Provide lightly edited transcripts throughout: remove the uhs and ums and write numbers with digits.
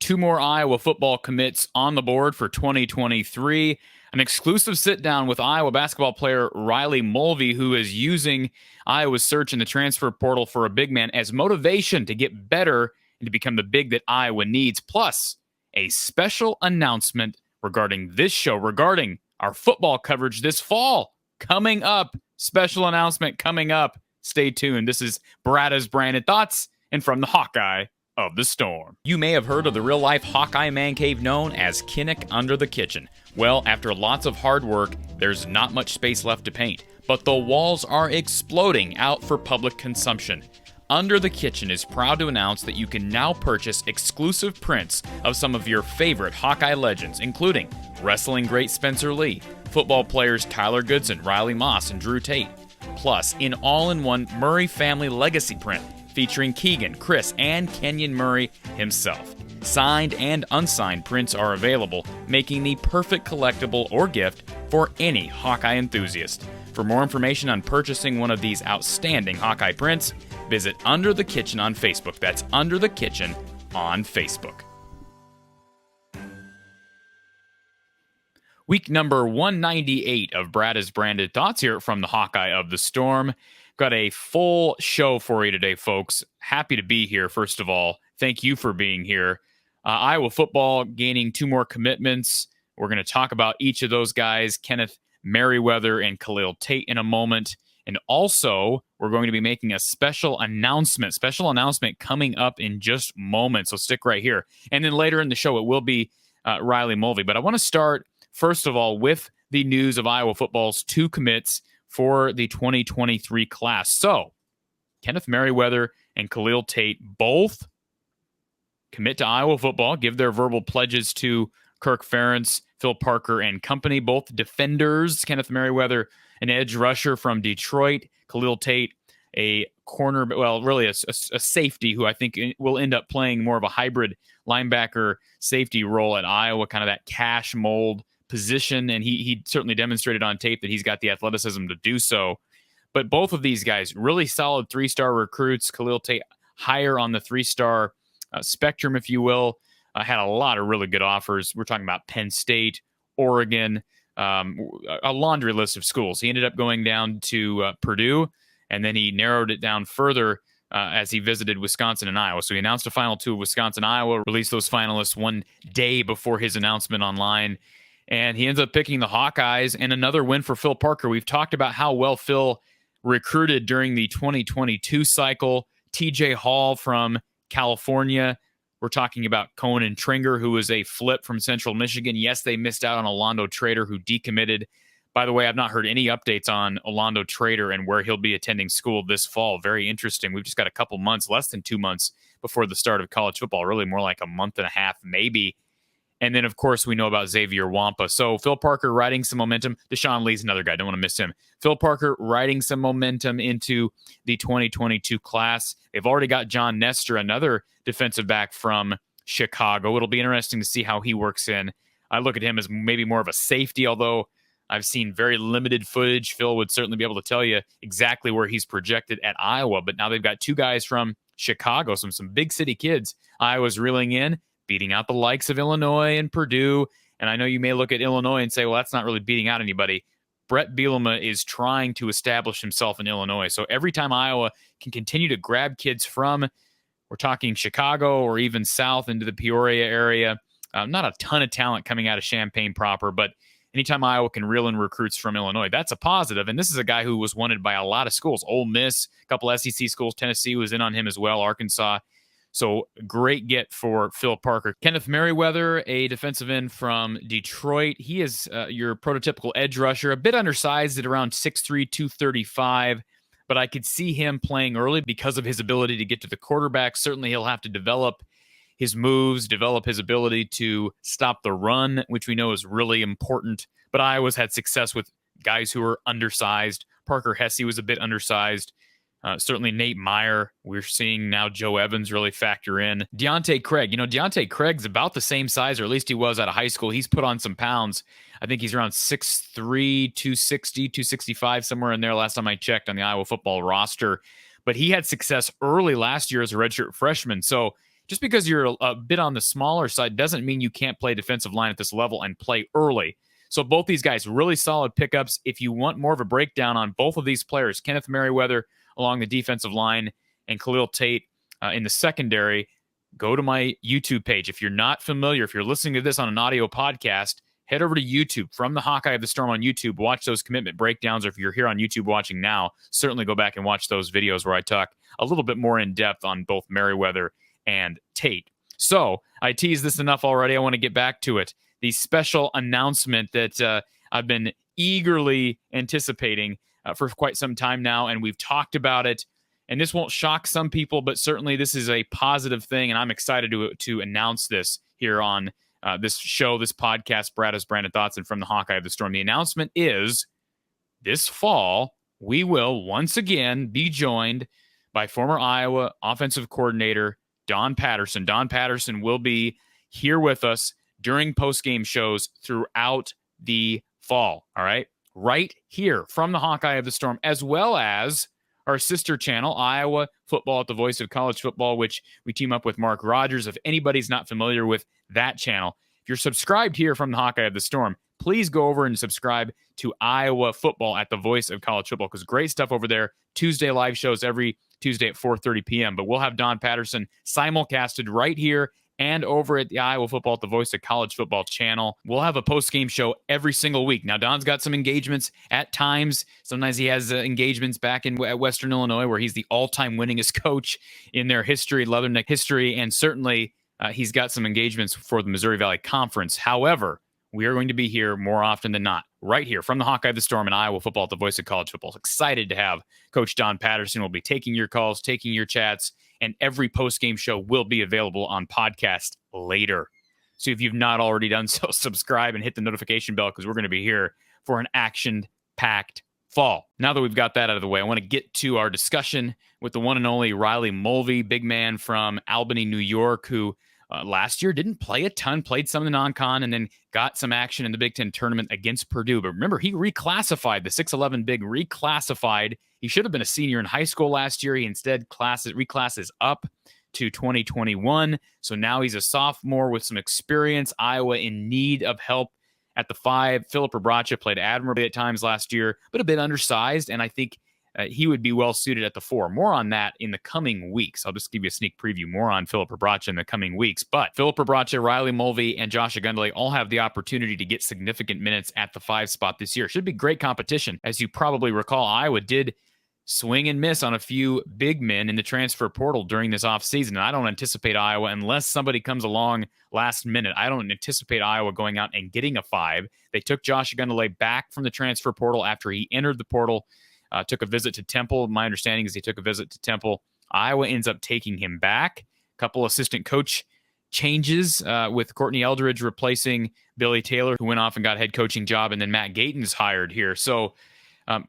2 more Iowa football commits on the board for 2023. An exclusive sit-down with Iowa basketball player Riley Mulvey, who is using Iowa's search in the transfer portal for a big man as motivation to get better and to become the big that Iowa needs. Plus, a special announcement regarding this show, regarding our football coverage this fall. Coming up, special announcement coming up. Stay tuned. This is Brada's Branded Thoughts and From the Hawkeye of the Storm. You may have heard of the real-life Hawkeye man cave known as Kinnick Under the Kitchen. Well, after lots of hard work, there's not much space left to paint, but the walls are exploding out for public consumption. Under the Kitchen is proud to announce that you can now purchase exclusive prints of some of your favorite Hawkeye legends, including wrestling great Spencer Lee, football players Tyler Goodson, Riley Moss, and Drew Tate. Plus, an all-in-one Murray family legacy print featuring Keegan, Chris, and Kenyon Murray himself. Signed and unsigned prints are available, making the perfect collectible or gift for any Hawkeye enthusiast. For more information on purchasing one of these outstanding Hawkeye prints, visit Under the Kitchen on Facebook. That's Under the Kitchen on Facebook. Week number 198 of Brada's Branded Thoughts here from the Hawkeye of the Storm. Got a full show for you today, folks. Happy to be here, first of all. Thank you for being here. Iowa football gaining 2 more commitments. We're going to talk about each of those guys, Kenneth Merriweather and Khalil Tate, in a moment. And also, we're going to be making a special announcement coming up in just moments. So stick right here. And then later in the show, it will be Riley Mulvey. But I want to start, first of all, with the news of Iowa football's 2 commits for the 2023 class. So, Kenneth Merriweather and Khalil Tate both commit to Iowa football, give their verbal pledges to Kirk Ferentz, Phil Parker, and company, both defenders. Kenneth Merriweather, an edge rusher from Detroit. Khalil Tate, a corner, well, really a safety who I think will end up playing more of a hybrid linebacker safety role at Iowa, kind of that cash mold position, and he certainly demonstrated on tape that he's got the athleticism to do so. But both of these guys, really solid 3-star recruits. Khalil Tate higher on the 3-star spectrum, if you will. Had a lot of really good offers. We're talking about Penn State, Oregon, a laundry list of schools. He ended up going down to Purdue, and then he narrowed it down further as he visited Wisconsin and Iowa. So he announced a final 2 of Wisconsin, Iowa, released those finalists one day before his announcement online. And he ends up picking the Hawkeyes, and another win for Phil Parker. We've talked about how well Phil recruited during the 2022 cycle. TJ Hall from California. We're talking about Cohen Tringer, who was a flip from Central Michigan. Yes, they missed out on Orlando Trader, who decommitted. By the way, I've not heard any updates on Orlando Trader and where he'll be attending school this fall. Very interesting. We've just got a couple months, less than 2 months before the start of college football. Really more like a month and a half, maybe. And then, of course, we know about Xavier Wampa. So Phil Parker riding some momentum. Deshaun Lee's another guy. Don't want to miss him. Phil Parker riding some momentum into the 2022 class. They've already got John Nestor, another defensive back from Chicago. It'll be interesting to see how he works in. I look at him as maybe more of a safety, although I've seen very limited footage. Phil would certainly be able to tell you exactly where he's projected at Iowa. But now they've got 2 guys from Chicago, some big city kids. Iowa's reeling in, beating out the likes of Illinois and Purdue. And I know you may look at Illinois and say, well, that's not really beating out anybody. Brett Bielema is trying to establish himself in Illinois. So every time Iowa can continue to grab kids from, we're talking Chicago or even south into the Peoria area, not a ton of talent coming out of Champaign proper, but anytime Iowa can reel in recruits from Illinois, that's a positive. And this is a guy who was wanted by a lot of schools. Ole Miss, a couple SEC schools, Tennessee was in on him as well, Arkansas. So great get for Phil Parker. Kenneth Merriweather, a defensive end from Detroit. He is your prototypical edge rusher, a bit undersized at around 6'3", 235, but I could see him playing early because of his ability to get to the quarterback. Certainly he'll have to develop his moves, develop his ability to stop the run, which we know is really important. But Iowa's had success with guys who are undersized. Parker Hesse was a bit undersized. Certainly Nate Meyer. We're seeing now Joe Evans really factor in. Deontay Craig. Deontay Craig's about the same size, or at least he was out of high school. He's put on some pounds. I think he's around 6'3", 260, 265, somewhere in there last time I checked on the Iowa football roster. But he had success early last year as a redshirt freshman. So Just because you're a bit on the smaller side doesn't mean you can't play defensive line at this level and play early. So both these guys, really solid pickups. If you want more of a breakdown on both of these players, Kenneth Merriweather along the defensive line and Khalil Tate in the secondary, go to my YouTube page. If you're not familiar, if you're listening to this on an audio podcast, head over to YouTube, From the Hawkeye of the Storm on YouTube. Watch those commitment breakdowns, or if you're here on YouTube watching now, certainly go back and watch those videos where I talk a little bit more in depth on both Merriweather and Tate. So I teased this enough already. I want to get back to it. The special announcement that I've been eagerly anticipating for quite some time now, and we've talked about it. And this won't shock some people, but certainly this is a positive thing, and I'm excited to announce this here on this show, this podcast, Brada's Branded Thoughts, and From the Hawkeye of the Storm. The announcement is this fall, we will once again be joined by former Iowa offensive coordinator Don Patterson. Don Patterson will be here with us during postgame shows throughout the fall, all right? Right here from the Hawkeye of the Storm, as well as our sister channel, Iowa Football at the Voice of College Football, which we team up with Mark Rogers. If anybody's not familiar with that channel, if you're subscribed here from the Hawkeye of the Storm, please go over and subscribe to Iowa Football at the Voice of College Football, because great stuff over there. Tuesday live shows every Tuesday at 4:30 p.m. But we'll have Don Patterson simulcasted right here and over at the Iowa Football at the Voice of College Football channel. We'll have a post-game show every single week. Now, Don's got some engagements at times. Sometimes he has engagements back at Western Illinois, where he's the all-time winningest coach in their history, Leatherneck history, and certainly he's got some engagements for the Missouri Valley Conference. However, we are going to be here more often than not, right here from the Hawkeye of the Storm and Iowa Football at the Voice of College Football. Excited to have Coach Don Patterson. We'll be taking your calls, taking your chats, and every post-game show will be available on podcast later. So if you've not already done so, subscribe and hit the notification bell, because we're going to be here for an action-packed fall. Now that we've got that out of the way, I want to get to our discussion with the one and only Riley Mulvey, big man from Albany, New York, who last year didn't play a ton, played some in the non-con, and then got some action in the Big Ten tournament against Purdue. But remember, he reclassified, the 6'11 big reclassified. He should have been a senior in high school last year. He instead reclasses up to 2021. So now he's a sophomore with some experience. Iowa in need of help at the 5. Philip Bracha played admirably at times last year, but a bit undersized, and I think he would be well suited at the 4. More on that in the coming weeks. I'll just give you a sneak preview more on Philip Bracha in the coming weeks. But Philip Bracha, Riley Mulvey, and Josh Agundale all have the opportunity to get significant minutes at the 5 spot this year. Should be great competition. As you probably recall, Iowa did swing and miss on a few big men in the transfer portal during this offseason. And I don't anticipate Iowa, unless somebody comes along last minute, I don't anticipate Iowa going out and getting a 5. They took Josh Agundale back from the transfer portal after he entered the portal. Took a visit to Temple. My understanding is he took a visit to Temple. Iowa ends up taking him back. A couple assistant coach changes with Courtney Eldridge replacing Billy Taylor, who went off and got a head coaching job, and then Matt Gayton's hired here. So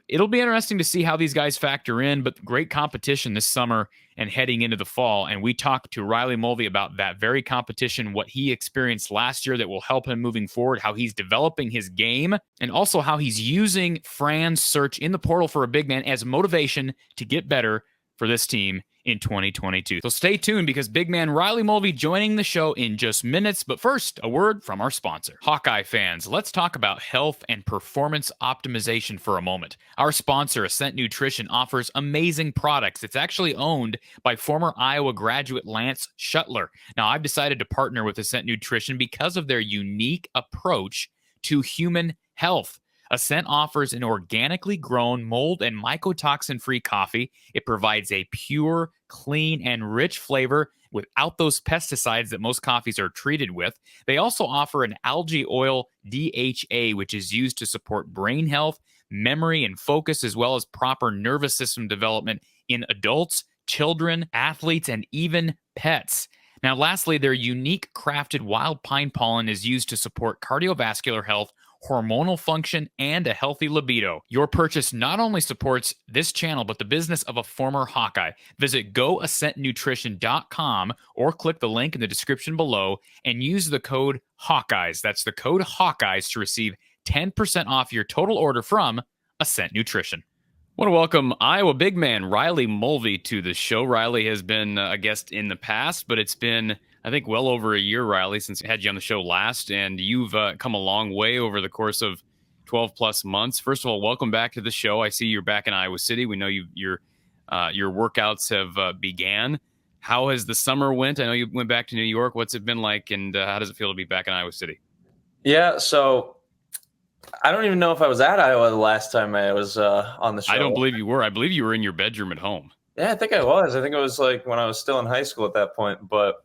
it'll be interesting to see how these guys factor in, but great competition this summer and heading into the fall. And we talked to Riley Mulvey about that very competition, what he experienced last year that will help him moving forward, how he's developing his game, and also how he's using Fran's search in the portal for a big man as motivation to get better for this team in 2022. So stay tuned, because big man Riley Mulvey joining the show in just minutes. But first, a word from our sponsor. Hawkeye fans, let's talk about health and performance optimization for a moment. Our sponsor, Ascent Nutrition, offers amazing products. It's actually owned by former Iowa graduate Lance Shuttler. Now, I've decided to partner with Ascent Nutrition because of their unique approach to human health. Ascent offers an organically grown, mold and mycotoxin-free coffee. It provides a pure, clean, and rich flavor without those pesticides that most coffees are treated with. They also offer an algae oil DHA, which is used to support brain health, memory, and focus, as well as proper nervous system development in adults, children, athletes, and even pets. Now, lastly, their unique crafted wild pine pollen is used to support cardiovascular health, hormonal function, and a healthy libido. Your purchase not only supports this channel, but the business of a former Hawkeye. Visit goascentnutrition.com or click the link in the description below and use the code Hawkeyes. That's the code Hawkeyes to receive 10% off your total order from Ascent Nutrition. Want to welcome Iowa big man Riley Mulvey to the show. Riley has been a guest in the past, but it's been, I think, well over a year, Riley, since I had you on the show last, and you've come a long way over the course of 12 plus months. First of all, welcome back to the show. I see you're back in Iowa City. We know your workouts have began. How has the summer went? I know you went back to New York. What's it been like, and how does it feel to be back in Iowa City? Yeah, so I don't even know if I was at Iowa the last time I was on the show. I don't believe you were. I believe you were in your bedroom at home. Yeah, I think I was. I think it was like when I was still in high school at that point. But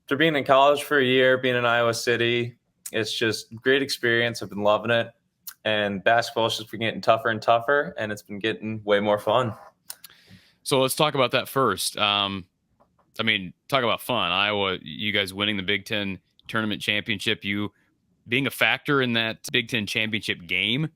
after being in college for a year, being in Iowa City, it's just great experience. I've been loving it. And basketball's just been getting tougher and tougher, and it's been getting way more fun. So let's talk about that first. Talk about fun. Iowa, you guys winning the Big Ten tournament championship, you being a factor in that Big Ten championship game,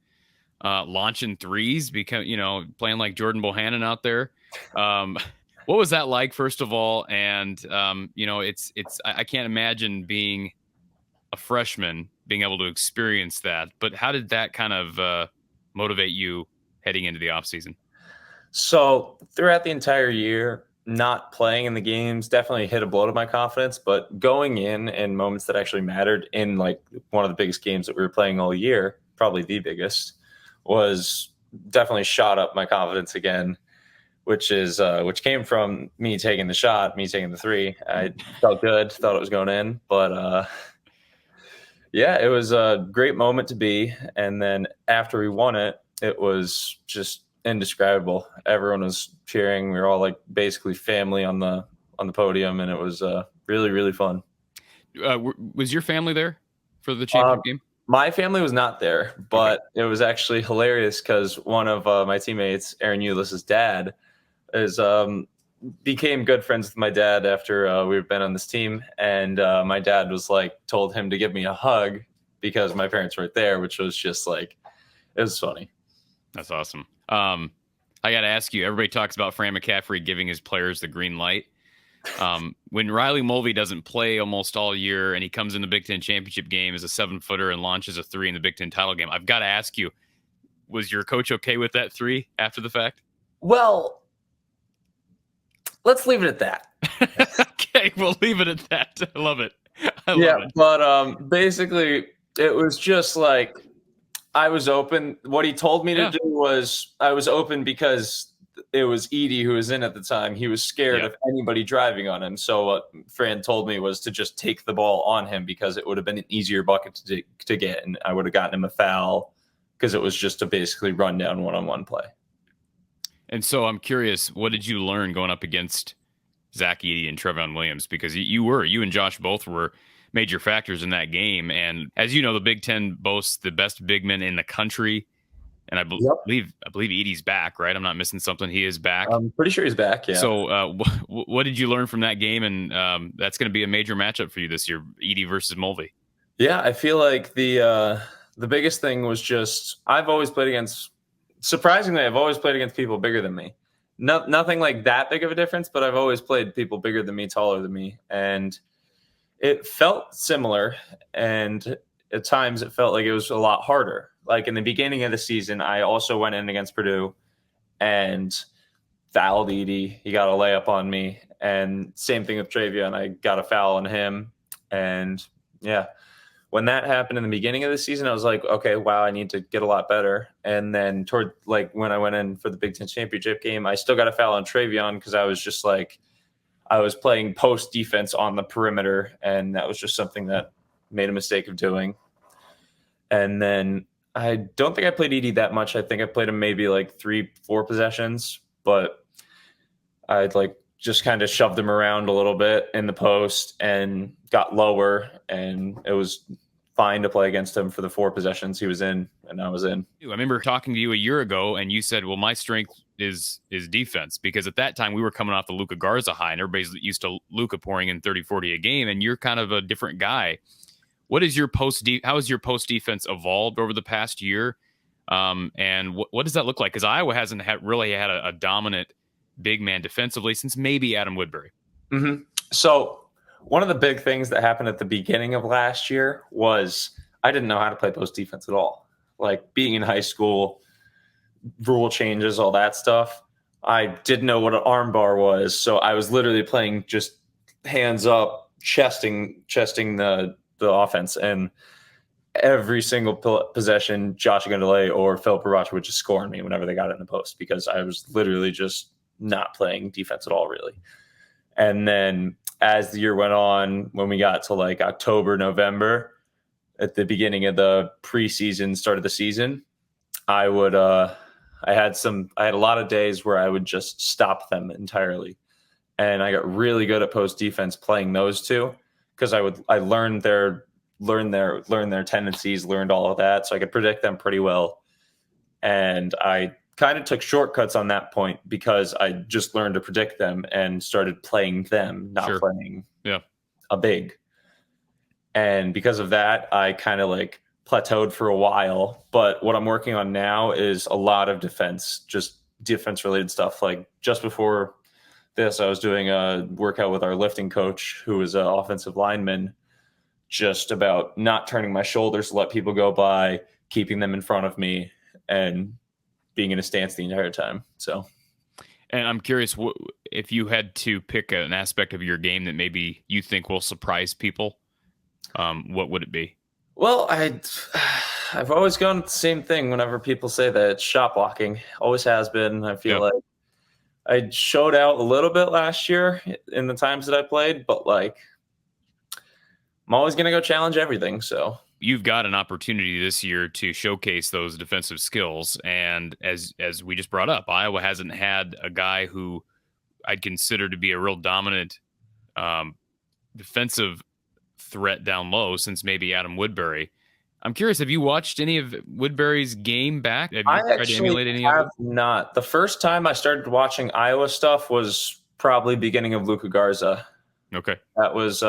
launching threes, playing like Jordan Bohannon out there. What was that like, first of all? And I can't imagine being a freshman being able to experience that. But how did that kind of motivate you heading into the offseason? So throughout the entire year, not playing in the games definitely hit a blow to my confidence, but going in moments that actually mattered in like one of the biggest games that we were playing all year, probably the biggest, was definitely shot up my confidence again, which came from me taking the shot, me taking the three. I felt good, thought it was going in, but yeah, it was a great moment to be. And then after we won it, it was just indescribable. Everyone was cheering. We were all like basically family on the podium, and it was really, really fun. Was your family there for the championship game? My family was not there, but It was actually hilarious because one of my teammates, Aaron Eulis's dad, became good friends with my dad after we've been on this team, and my dad was told him to give me a hug because my parents weren't there, which was just it was funny. That's awesome. I got to ask you, everybody talks about Fran McCaffrey giving his players the green light. When Riley Mulvey doesn't play almost all year and he comes in the Big Ten championship game as a 7-footer and launches a three in the Big Ten title game, I've got to ask you, was your coach okay with that three after the fact? Well, let's leave it at that. Okay, we'll leave it at that. I love it. But basically, it was just I was open. What he told me to do was I was open because it was Edey who was in at the time. He was scared of anybody driving on him. So what Fran told me was to just take the ball on him because it would have been an easier bucket to get, and I would have gotten him a foul because it was just to basically run down one-on-one play. And so I'm curious, what did you learn going up against Zach Edey and Trevion Williams? Because you and Josh both were major factors in that game. And as you know, the Big Ten boasts the best big men in the country. And I believe Edey's back, right? I'm not missing something. He is back. I'm pretty sure he's back, yeah. So what did you learn from that game? And that's going to be a major matchup for you this year, Edey versus Mulvey. Yeah, I feel like the biggest thing was just I've always played against people bigger than me. Nothing like that big of a difference, but I've always played people bigger than me, taller than me. And it felt similar, and at times it felt like it was a lot harder. Like in the beginning of the season, I also went in against Purdue and fouled Edey. He got a layup on me, and same thing with Trevion. I got a foul on him, and yeah, when that happened in the beginning of the season, I was like, okay, wow, I need to get a lot better. And then toward when I went in for the Big Ten championship game, I still got a foul on Trevion because I was just I was playing post defense on the perimeter, and that was just something that made a mistake of doing. And then I don't think I played Edey that much. I think I played him maybe 3-4 possessions, but I'd just kind of shoved him around a little bit in the post and got lower, and it was fine to play against him for the 4 possessions he was in and I was in. I remember talking to you a year ago, and you said, well, my strength is defense, because at that time we were coming off the Luka Garza high, and everybody's used to Luka pouring in 30-40 a game, and you're kind of a different guy. What is your how has your post defense evolved over the past year? And what does that look like? Because Iowa hasn't really had a dominant big man defensively since maybe Adam Woodbury. Mm-hmm. So one of the big things that happened at the beginning of last year was I didn't know how to play post defense at all. Being in high school, rule changes, all that stuff. I didn't know what an arm bar was, so I was literally playing just hands up, chesting the offense, and every single possession, Josh Gundelay or Philip Rabacha would just score on me whenever they got it in the post because I was literally just not playing defense at all, really. And then as the year went on, when we got to like October, November, at the beginning of the preseason, start of the season, I had a lot of days where I would just stop them entirely. And I got really good at post defense playing those two because I learned their tendencies, learned all of that, so I could predict them pretty well. And I kind of took shortcuts on that point because I just learned to predict them and started playing them, not playing a big. And because of that, I kind of like plateaued for a while. But what I'm working on now is a lot of defense, just defense related stuff. Like just before this, I was doing a workout with our lifting coach, who is an offensive lineman, just about not turning my shoulders to let people go by, keeping them in front of me, and being in a stance the entire time. So, and I'm curious, if you had to pick an aspect of your game that maybe you think will surprise people, what would it be? Well, I've always gone with the same thing whenever people say that it's shot blocking. Always has been. I feel like I showed out a little bit last year in the times that I played, but like I'm always going to go challenge everything. So you've got an opportunity this year to showcase those defensive skills. And as we just brought up, Iowa hasn't had a guy who I'd consider to be a real dominant defensive threat down low since maybe Adam Woodbury. I'm curious, have you watched any of Woodbury's game back? Have you tried to emulate any of it? Not. The first time I started watching Iowa stuff was probably beginning of Luka Garza. Okay. That was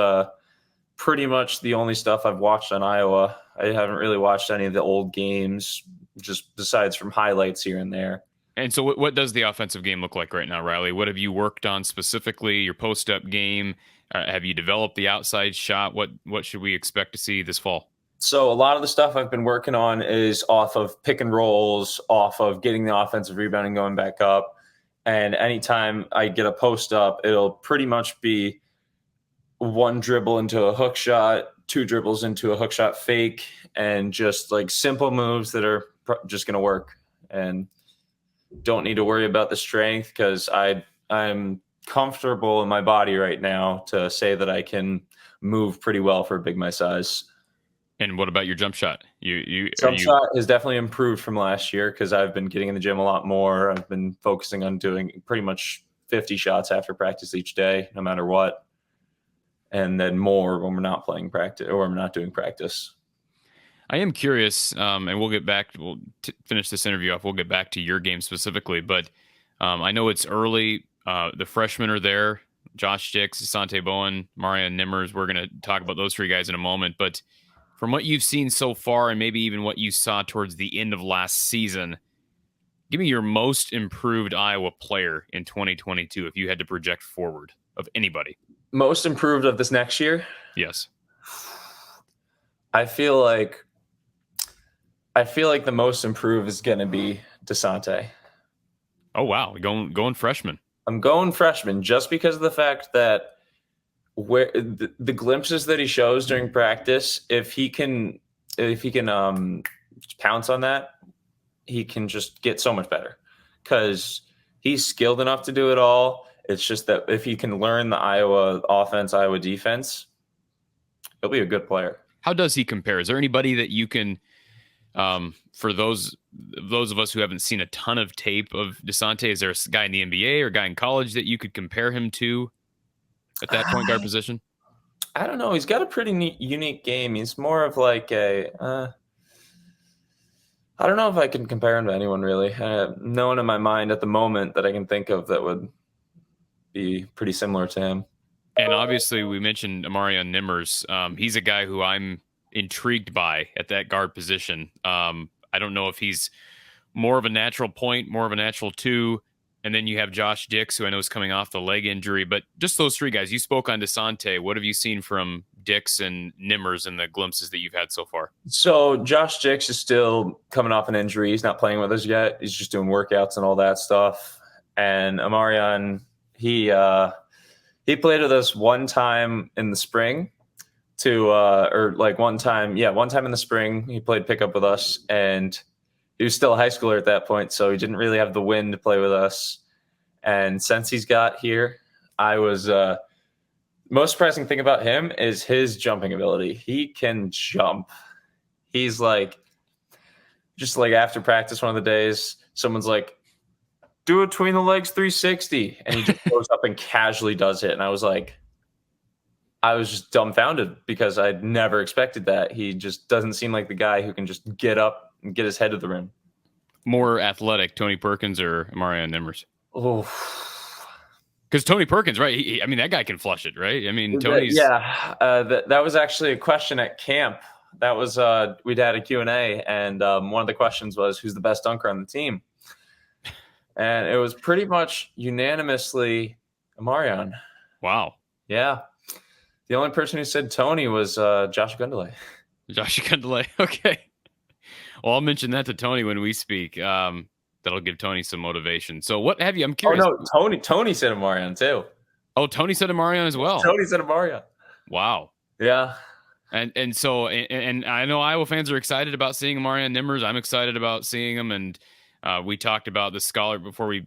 pretty much the only stuff I've watched on Iowa. I haven't really watched any of the old games, just besides from highlights here and there. And so what does the offensive game look like right now, Riley? What have you worked on specifically? Your post-up game? Have you developed the outside shot? What should we expect to see this fall? So a lot of the stuff I've been working on is off of pick and rolls, off of getting the offensive rebounding going back up. And anytime I get a post up, it'll pretty much be one dribble into a hook shot, two dribbles into a hook shot fake, and just like simple moves that are just going to work and don't need to worry about the strength because I'm comfortable in my body right now to say that I can move pretty well for a big my size. And what about your jump shot? Jump shot has definitely improved from last year because I've been getting in the gym a lot more. I've been focusing on doing pretty much 50 shots after practice each day, no matter what. And then more when we're not playing practice or I'm not doing practice. I am curious, and we'll get back. We'll finish this interview off. We'll get back to your game specifically, but I know it's early. The freshmen are there: Josh Dix, Asante Bowen, Marion Nimmers. We're going to talk about those three guys in a moment. But from what you've seen so far, and maybe even what you saw towards the end of last season, give me your most improved Iowa player in 2022 if you had to project forward of anybody. Most improved of this next year? Yes. I feel like the most improved is going to be DeSante. Oh, wow. Going freshman. I'm going freshman just because of the fact that where the glimpses that he shows during practice, if he can pounce on that, he can just get so much better because he's skilled enough to do it all. It's just that if he can learn the Iowa offense, Iowa defense, he'll be a good player. How does he compare? Is there anybody that you can, for those of us who haven't seen a ton of tape of DeSante, is there a guy in the NBA or a guy in college that you could compare him to at that point guard position? I don't know. He's got a pretty unique game. He's more of like I don't know if I can compare him to anyone really. No one in my mind at the moment that I can think of that would be pretty similar to him. And obviously we mentioned Amarion Nimmers. He's a guy who I'm intrigued by at that guard position. I don't know if he's more of a natural point, more of a natural two. And then you have Josh Dix, who I know is coming off the leg injury. But just those three guys. You spoke on DeSante. What have you seen from Dix and Nimmers in the glimpses that you've had so far? So Josh Dix is still coming off an injury. He's not playing with us yet. He's just doing workouts and all that stuff. And Amarian, he played with us one time in the spring one time in the spring. He played pickup with us, and he was still a high schooler at that point, so he didn't really have the wind to play with us. And since he's got here, I was most surprising thing about him is his jumping ability. He can jump. He's like, just like after practice one of the days, someone's like, do a between the legs 360, and he just goes up and casually does it. And I was just dumbfounded because I'd never expected that. He just doesn't seem like the guy who can just get up and get his head to the rim. More athletic, Tony Perkins or Amarian Nimmers? Oh, because Tony Perkins, right? That guy can flush it, right? I mean, Tony's... that was actually a question at camp. That was we'd had a Q&A, and one of the questions was, who's the best dunker on the team? And it was pretty much unanimously Amarian. Wow. Yeah. The only person who said Tony was Josh Gundelay. Josh Gundelay. Okay. Well, I'll mention that to Tony when we speak. That'll give Tony some motivation. So what have you? I'm curious. Oh, no. Tony said Amarian too. Oh, Tony said Amarian as well. Tony said Amarian. Wow. Yeah. And so I know Iowa fans are excited about seeing Amarian Nimmers. I'm excited about seeing him. And we talked about the scholar before we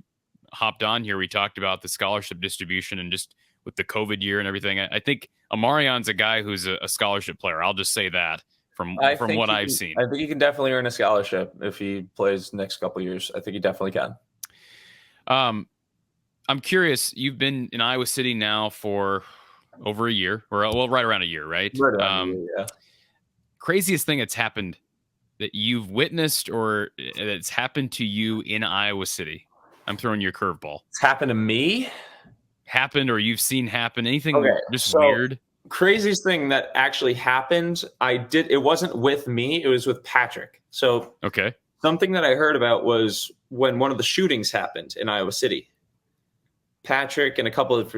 hopped on here. We talked about the scholarship distribution and just with the COVID year and everything. I think Amarian's a guy who's a scholarship player. I'll just say that from what I've seen. I think he can definitely earn a scholarship if he plays next couple of years. I think he definitely can. I'm curious. You've been in Iowa City now for over a year, or right around a year, right? Right around a year, yeah. Craziest thing that's happened that you've witnessed or that's happened to you in Iowa City? I'm throwing you a curveball. It's happened to me? Happened or you've seen happen? Anything weird? Craziest thing that actually happened, it wasn't with me, it was with Patrick. So okay. Something that I heard about was when one of the shootings happened in Iowa City. Patrick and a couple of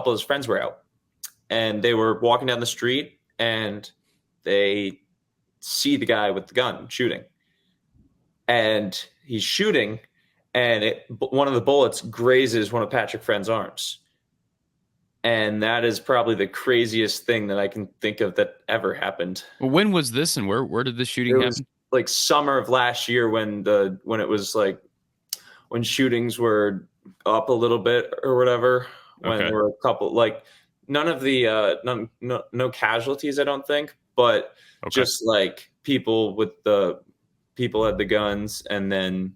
his friends were out, and they were walking down the street, and they see the guy with the gun shooting, and he's shooting, and one of the bullets grazes one of Patrick's friend's arms. And that is probably the craziest thing that I can think of that ever happened. Well, when was this, and where did the shooting happen? Like summer of last year, when it was like when shootings were up a little bit or whatever. When there were a couple, like none of the no casualties, I don't think, but just like people had the guns, and then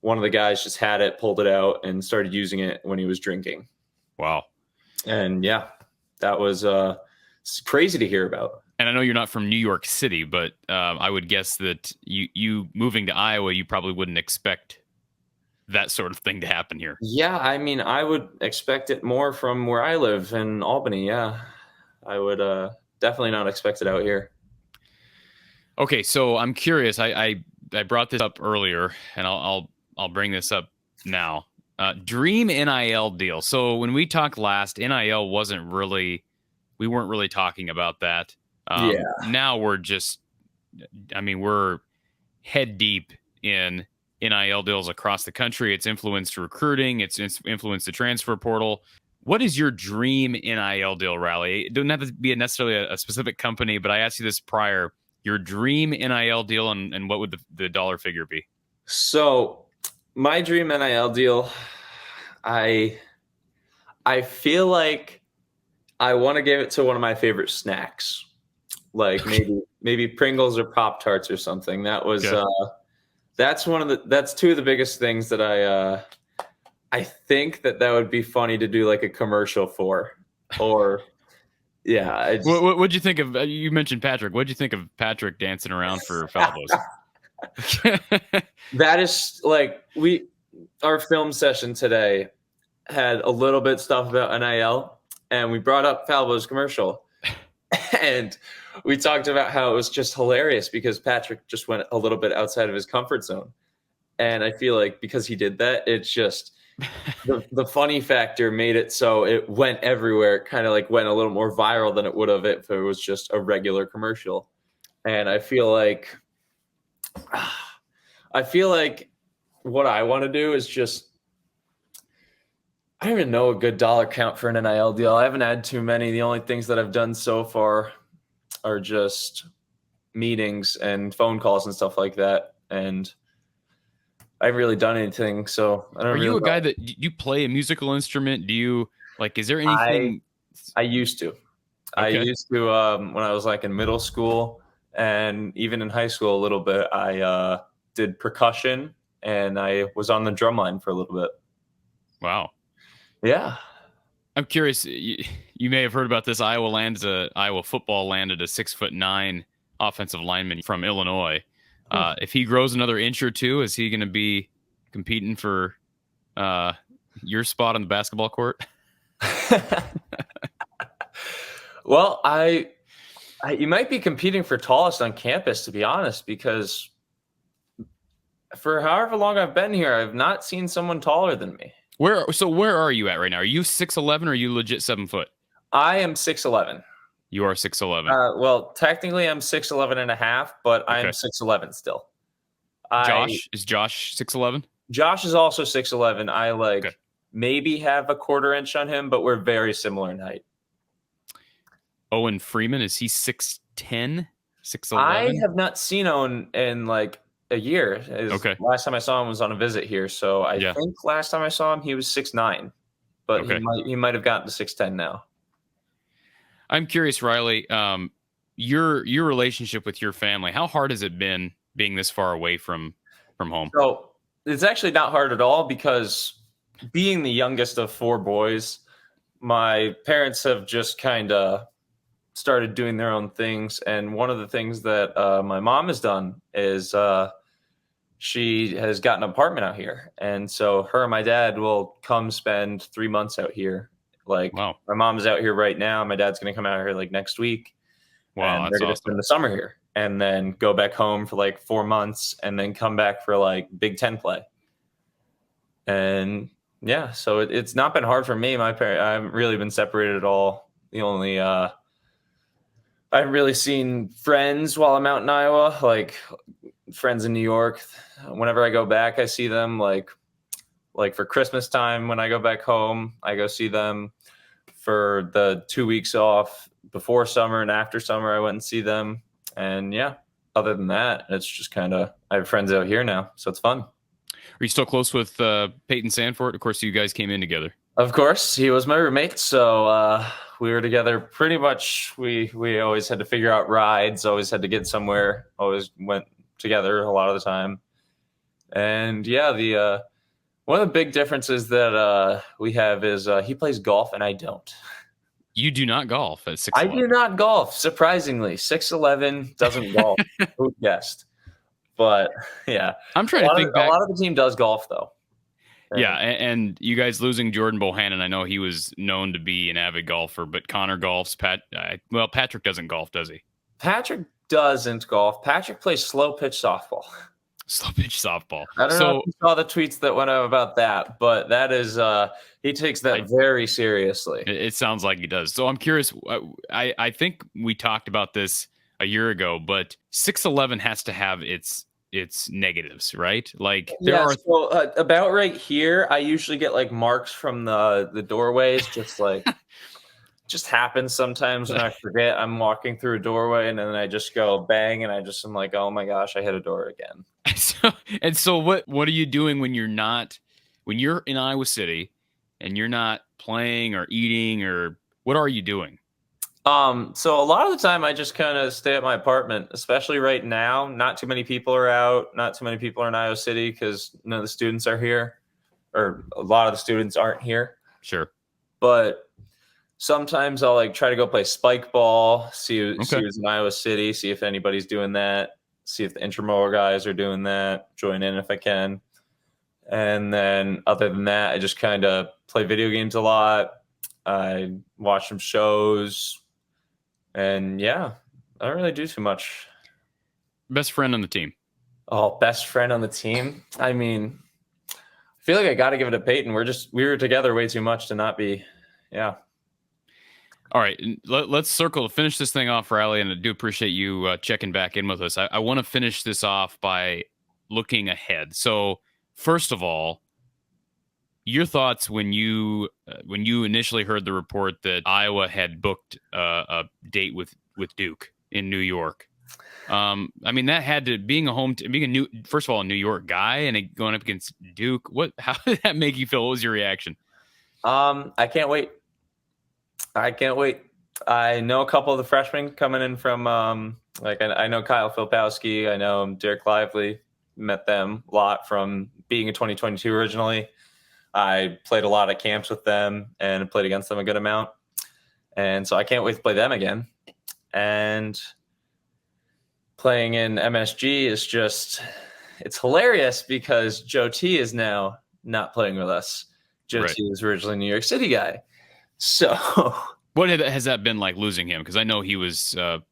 one of the guys just had it, pulled it out, and started using it when he was drinking. Wow. And yeah, that was crazy to hear about. And I know you're not from New York City, but I would guess that you moving to Iowa, you probably wouldn't expect that sort of thing to happen here. Yeah, I mean, I would expect it more from where I live in Albany. Yeah, I would definitely not expect it out here. Okay, so I'm curious. I brought this up earlier, and I'll bring this up now. Dream NIL deal. So when we talked last, NIL we weren't really talking about that. Now we're head deep in NIL deals across the country. It's influenced recruiting. It's influenced the transfer portal. What is your dream NIL deal, Riley? It doesn't have to be necessarily a specific company, but I asked you this prior. Your dream NIL deal, and what would the dollar figure be? So my dream NIL deal, I feel like I want to give it to one of my favorite snacks, like maybe Pringles or Pop-Tarts or something. That was that's two of the biggest things that I think that would be funny to do like a commercial for, or yeah. What'd you think of? You mentioned Patrick. What'd you think of Patrick dancing around for Falvos? That is like our film session today had a little bit stuff about NIL, and we brought up Falvo's commercial, and we talked about how it was just hilarious because Patrick just went a little bit outside of his comfort zone. And I feel like because he did that, it's just the funny factor made it so it went everywhere. It kind of like went a little more viral than it would have if it was just a regular commercial. And I feel like what I want to do is just, I don't even know a good dollar count for an NIL deal. I haven't had too many. The only things that I've done so far are just meetings and phone calls and stuff like that. And I haven't really done anything. So I don't Are really you a know. guy that you play a musical instrument? Do you like, is there anything? I used to. I Okay. used to when I was like in middle school and even in high school a little bit. I did percussion and I was on the drum line for a little bit. Wow. Yeah. I'm curious. You may have heard about this. Iowa football landed a 6'9" offensive lineman from Illinois. If he grows another inch or two, is he going to be competing for your spot on the basketball court? Well, you might be competing for tallest on campus, to be honest, because for however long I've been here, I've not seen someone taller than me. Where are you at right now? Are you 6'11" or are you legit 7 foot? I am 6'11". You are 6'11". Well, technically I'm 6'11 and a half, but I am 6'11 still. Is Josh 6'11"? Josh is also 6'11". I maybe have a quarter inch on him, but we're very similar in height. Owen Freeman, is he 6'10", 6'11"? I have not seen Owen in like a year. Last time I saw him was on a visit here, so I think last time I saw him he was 6'9", but he might have gotten to 6'10" now. I'm curious, Riley, your relationship with your family, how hard has it been being this far away from home? So it's actually not hard at all, because being the youngest of 4 boys, my parents have just kind of started doing their own things. And one of the things that my mom has done is she has gotten an apartment out here. And so her and my dad will come spend 3 months out here. Like, wow. My mom's out here right now. My dad's going to come out here like next week. Wow, and they're going to spend the summer here and then go back home for like 4 months and then come back for like Big Ten play. And yeah, so it's not been hard for me. My parents, I haven't really been separated at all. The only, I haven't really seen friends while I'm out in Iowa, like friends in New York. Whenever I go back, I see them like for Christmas time. When I go back home, I go see them. For the 2 weeks off before summer and after summer, I went and see them. And yeah, other than that, it's just kind of, I have friends out here now, so it's fun. Are you still close with Peyton Sanford? Of course, you guys came in together. Of course, he was my roommate, so we were together pretty much. We always had to figure out rides, always had to get somewhere, always went together a lot of the time. And yeah, the one of the big differences that we have is he plays golf and I don't. You do not golf at 6'11"? I do not golf, surprisingly. 6'11", doesn't golf. Who guessed? But yeah, I'm trying to think back. A lot of the team does golf, though. Yeah, and you guys losing Jordan Bohannon, I know he was known to be an avid golfer, but Connor golfs. Patrick doesn't golf, does he? Patrick doesn't golf. Patrick plays slow pitch softball. Slow pitch softball. I don't know if you saw the tweets that went out about that, but that is he takes that very seriously. It sounds like he does. So I'm curious. I think we talked about this a year ago, but 6'11" has to have its negatives, right? Like there are. So about right here, I usually get like marks from the doorways, just like. Just happens sometimes when I forget I'm walking through a doorway and then I just go bang and I'm like, oh my gosh, I hit a door again. So what are you doing when you're in Iowa City and you're not playing or eating, or what are you doing? So a lot of the time I just kind of stay at my apartment, especially right now. Not too many people are out. Not too many people are in Iowa City because none of the students are here, or a lot of the students aren't here. Sure. But sometimes I'll like try to go play spike ball, see who's in Iowa City, see if anybody's doing that, see if the intramural guys are doing that, join in if I can. And then other than that, I just kind of play video games a lot. I watch some shows. And yeah, I don't really do too much. Best friend on the team? Oh, best friend on the team? I mean, I feel like I got to give it to Peyton. We were together way too much to not be. Yeah. All right, let's circle to finish this thing off, Riley, and I do appreciate you checking back in with us. I want to finish this off by looking ahead. So, first of all, your thoughts when you initially heard the report that Iowa had booked a date with Duke in New York. I mean, that had to being a first of all a New York guy and going up against Duke. How did that make you feel? What was your reaction? I can't wait. I know a couple of the freshmen coming in from I know Kyle Filipowski. I know Derek Lively. Met them a lot from being in 2022 originally. I played a lot of camps with them and played against them a good amount. And so I can't wait to play them again. And playing in MSG is it's hilarious because Joe T is now not playing with us. Joe T was originally a New York City guy. So what has that been like losing him? Because I know he was a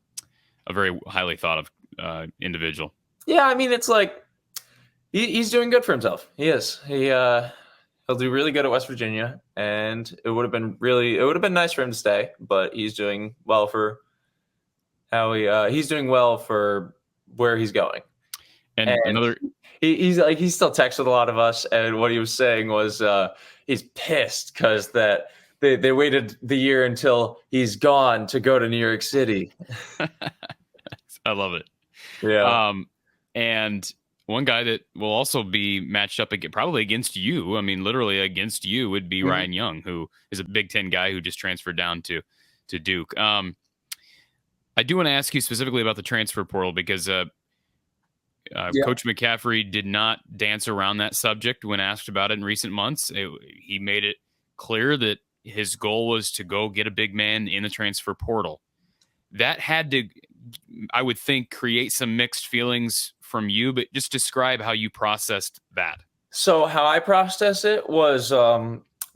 very highly thought of individual. Yeah, I mean, it's like he's doing good for himself. He is. He'll do really good at West Virginia, and it would have been nice for him to stay, but he's doing well for he's doing well for where he's going. And another, he still texts with a lot of us, and what he was saying was he's pissed because that they waited the year until he's gone to go to New York City. I love it. Yeah. And one guy that will also be matched up probably against you, I mean, literally against you, would be Ryan Young, who is a Big Ten guy who just transferred down to Duke. I do want to ask you specifically about the transfer portal because Coach McCaffrey did not dance around that subject when asked about it in recent months. He made it clear that his goal was to go get a big man in the transfer portal. That had to, I would think, create some mixed feelings from you, but just describe how you processed that. So how I processed it was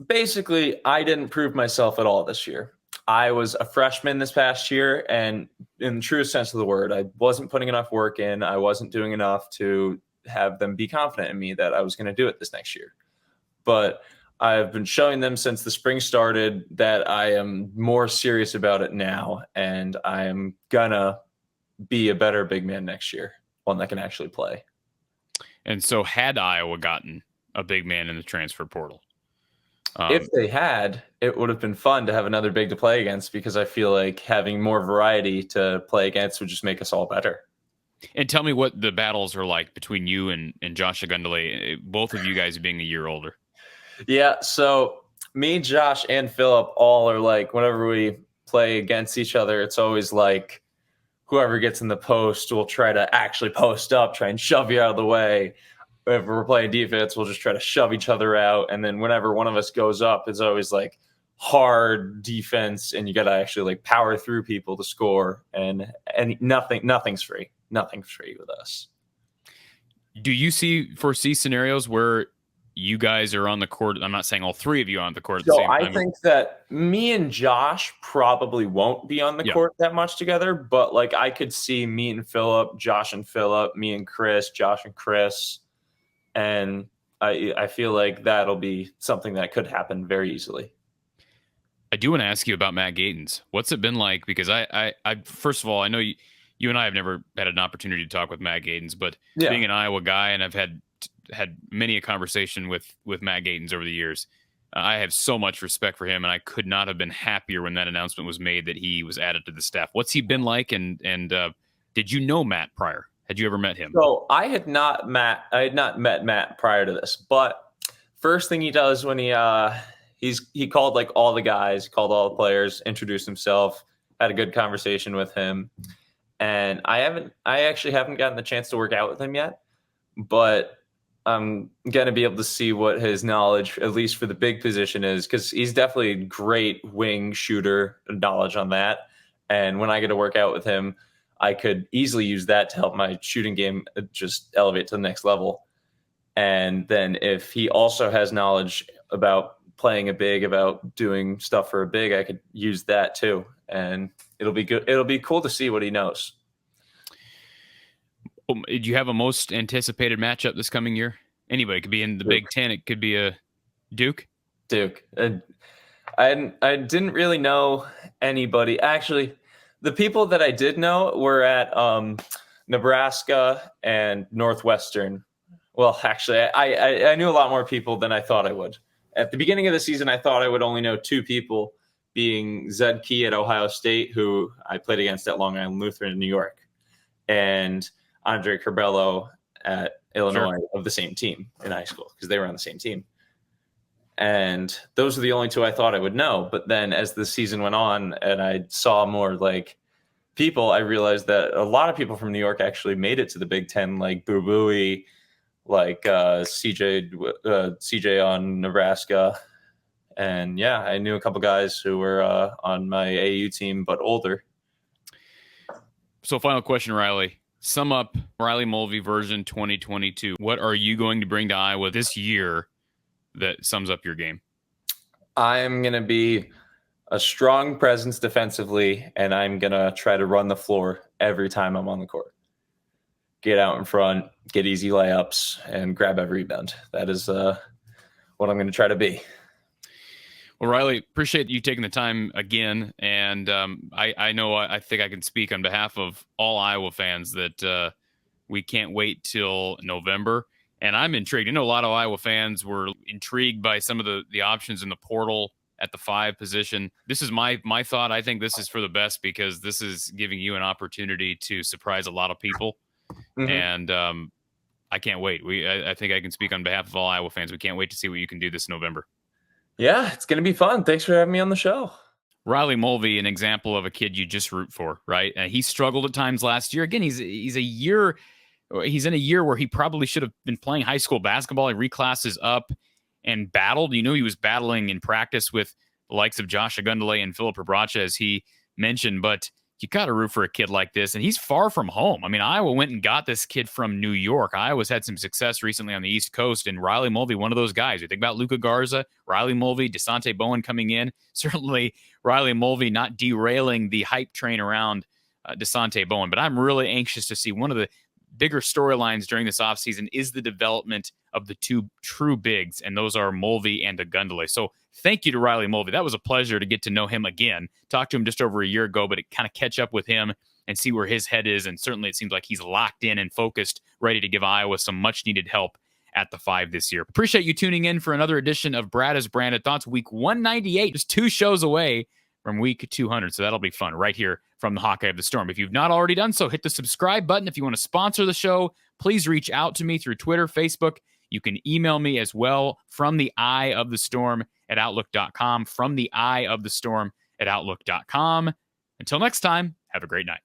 basically I didn't prove myself at all this year. I was a freshman this past year, and in the truest sense of the word, I wasn't putting enough work in. I wasn't doing enough to have them be confident in me that I was going to do it this next year. But I've been showing them since the spring started that I am more serious about it now, and I am gonna be a better big man next year, one that can actually play. And so had Iowa gotten a big man in the transfer portal? If they had, it would have been fun to have another big to play against, because I feel like having more variety to play against would just make us all better. And tell me what the battles are like between you and Josh Agundale, both of you guys being a year older. Yeah, so me, Josh, and Philip all are like, whenever we play against each other, it's always like whoever gets in the post will try to actually post up, try and shove you out of the way. If we're playing defense, we'll just try to shove each other out. And then whenever one of us goes up, it's always like hard defense, and you got to actually like power through people to score. And nothing's free. Nothing's free with us. Do you foresee scenarios where you guys are on the court? I'm not saying all three of you are on the court at the same time. I think that me and Josh probably won't be on the court that much together, but like I could see me and Philip, Josh and Philip, me and Chris, Josh and Chris. And I feel like that'll be something that could happen very easily. I do want to ask you about Matt Gatens. What's it been like? Because I first of all, I know you and I have never had an opportunity to talk with Matt Gatens, but being an Iowa guy, and I've had many a conversation with Matt Gatens over the years, I have so much respect for him, and I could not have been happier when that announcement was made that he was added to the staff. What's he been like? And did you know Matt prior? Had you ever met him? So I had not met Matt prior to this, but first thing he does when he called like all the guys, called all the players, introduced himself, had a good conversation with him. And I actually haven't gotten the chance to work out with him yet, but I'm going to be able to see what his knowledge, at least for the big position, is, because he's definitely a great wing shooter, knowledge on that. And when I get to work out with him, I could easily use that to help my shooting game just elevate to the next level. And then if he also has knowledge about playing a big, about doing stuff for a big, I could use that too. And it'll be good. It'll be cool to see what he knows. Do you have a most anticipated matchup this coming year? Anybody. It could be in the Big Ten. It could be a Duke. Duke. I didn't really know anybody. Actually, the people that I did know were at Nebraska and Northwestern. Well, actually, I knew a lot more people than I thought I would. At the beginning of the season, I thought I would only know 2 people, being Zed Key at Ohio State, who I played against at Long Island Lutheran in New York, and Andre Curbelo at Illinois of the same team in high school, because they were on the same team. And those are the only 2 I thought I would know. But then as the season went on and I saw more like people, I realized that a lot of people from New York actually made it to the Big Ten, like Boo Buie, like CJ on Nebraska. And yeah, I knew a couple guys who were on my AU team, but older. So final question, Riley. Sum up Riley Mulvey version 2022. What are you going to bring to Iowa this year that sums up your game? I'm going to be a strong presence defensively, and I'm going to try to run the floor every time I'm on the court. Get out in front, get easy layups, and grab every rebound. That is what I'm going to try to be. Well, Riley, appreciate you taking the time again. And I think I can speak on behalf of all Iowa fans that we can't wait till November. And I'm intrigued. I know a lot of Iowa fans were intrigued by some of the options in the portal at the 5 position. This is my thought. I think this is for the best, because this is giving you an opportunity to surprise a lot of people. Mm-hmm. And I can't wait. I think I can speak on behalf of all Iowa fans. We can't wait to see what you can do this November. Yeah, it's going to be fun. Thanks for having me on the show. Riley Mulvey, an example of a kid you just root for, right? He struggled at times last year. Again, he's in a year where he probably should have been playing high school basketball. He reclasses up and battled. You know, he was battling in practice with the likes of Josh Agundale and Philip Prabracha, as he mentioned, but you got to root for a kid like this. And he's far from home. I mean, Iowa went and got this kid from New York. Iowa's had some success recently on the East Coast, and Riley Mulvey, one of those guys. You think about Luka Garza, Riley Mulvey, Desante Bowen coming in. Certainly Riley Mulvey not derailing the hype train around Desante Bowen. But I'm really anxious to see one of the bigger storylines during this offseason is the development of the 2 true bigs, and those are Mulvey and Agundale. So thank you to Riley Mulvey. That was a pleasure to get to know him again. Talked to him just over a year ago, but to kind of catch up with him and see where his head is. And certainly it seems like he's locked in and focused, ready to give Iowa some much-needed help at the 5 this year. Appreciate you tuning in for another edition of Brada's Branded Thoughts, week 198, just 2 shows away from week 200. So that'll be fun right here from the Hawkeye of the Storm. If you've not already done so, hit the subscribe button. If you want to sponsor the show, please reach out to me through Twitter, Facebook. You can email me as well, from the eye of the storm at outlook.com, from the eye of the storm at outlook.com. Until next time, have a great night.